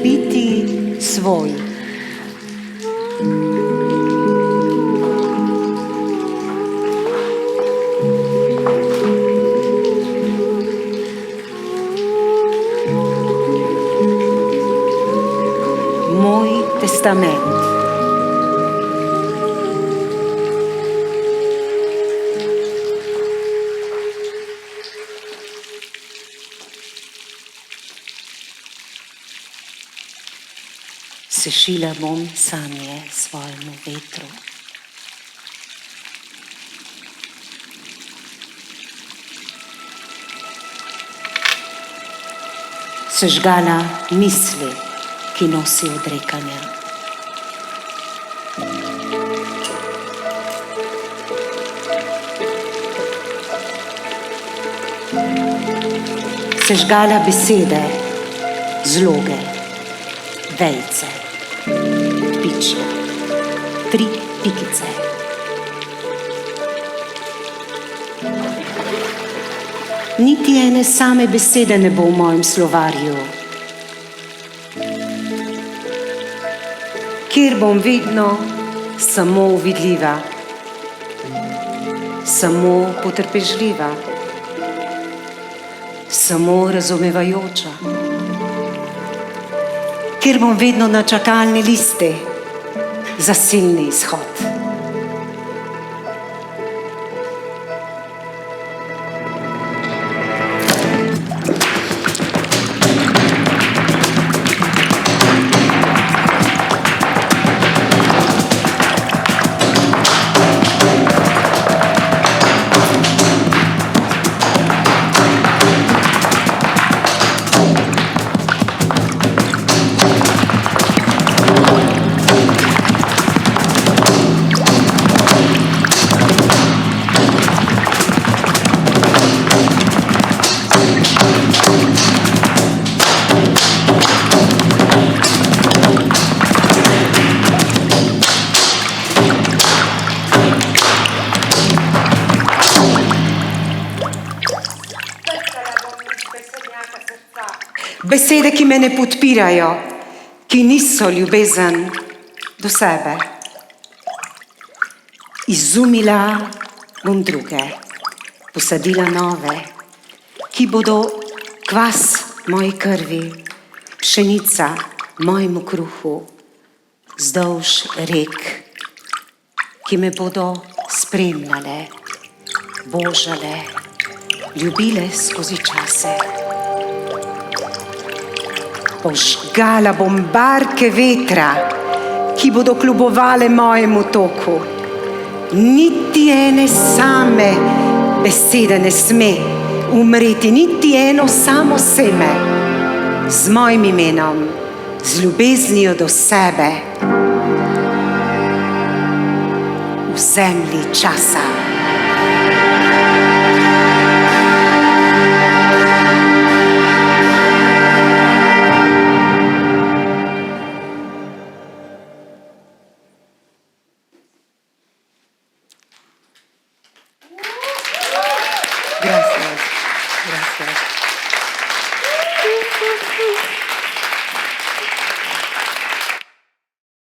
biti svoj. Moj testament. Sešila bom sanje svojemu vetru. Sežgala misli, ki nosi odrekanja. Sežgala besede, zloge, vejice, pičle, 3 pikice. Niti ene same besede ne bo v mojem slovarju, kjer bom vedno samo uvidljiva, samo potrpežljiva, samo razumevajoča, kjer bom vedno na čakalni listi za silni izhod. Besede, ki me ne podpirajo, ki niso ljubezen do sebe. Izumila bom druge, posadila nove, ki bodo kvas moji krvi, pšenica mojemu kruhu, vzdolž rek, ki me bodo spremljale, božale, ljubile skozi čase. Požgala bom barke vetra, ki bodo kljubovale mojemu toku. Niti ene same besede ne sme umreti, niti eno samo seme z mojim imenom, z ljubeznijo do sebe v zemlji časa. Gracias.